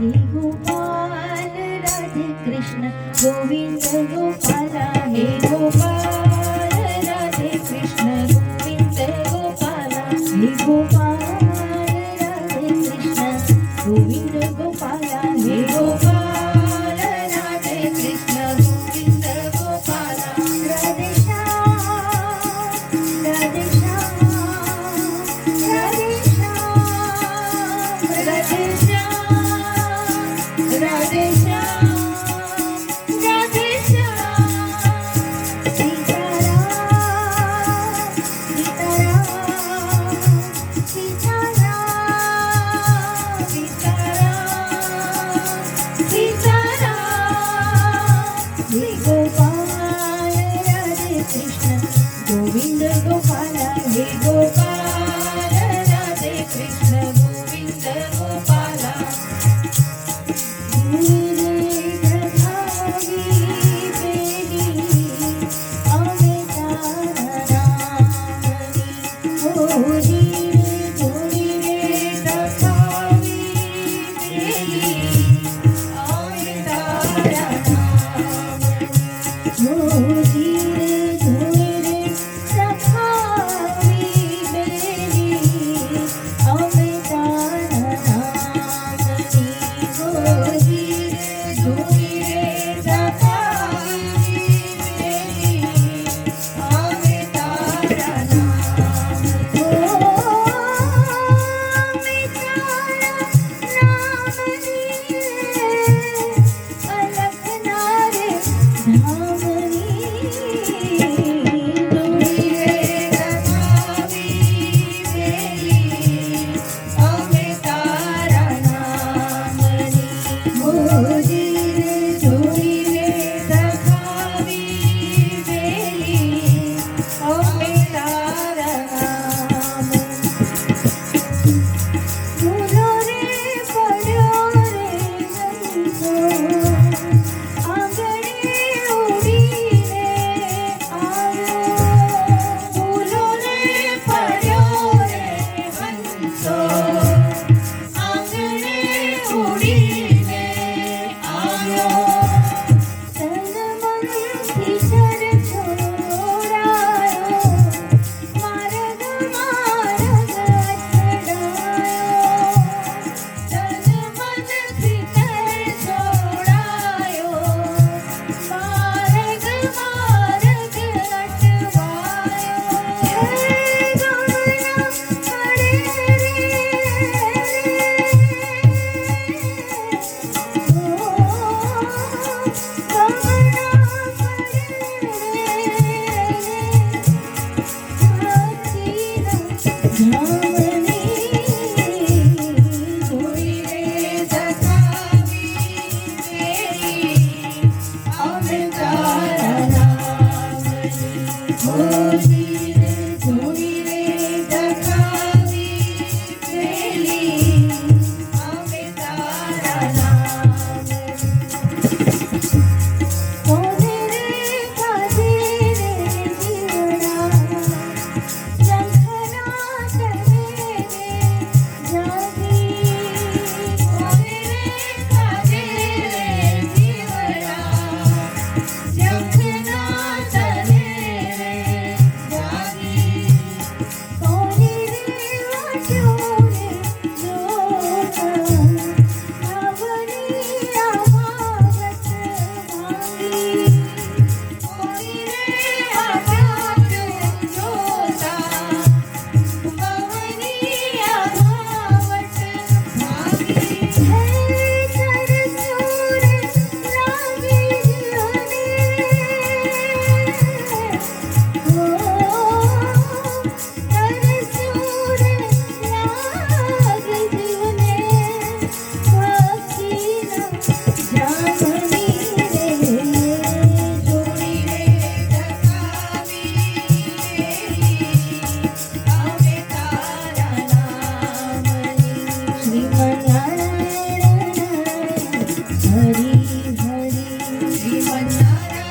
हे गोपाल राधे कृष्ण गोविंद गोपाला हे गोपाल राधे कृष्ण गोविंद गोपाला हे गोपाल राधे कृष्ण गोविंद गोपाला हे गोपाल राधे कृष्ण गोविंद गोपाला राधे श्याम राधे श्याम राधे श्याम राधे श्याम राधे श्याम राधे श्याम सीताराम सीताराम सीताराम सीताराम हे गोपाल राधे कृष्ण गोविंद गोपाला हे गोपाल राधे कृष्ण गोविंद गोपाला ઉડી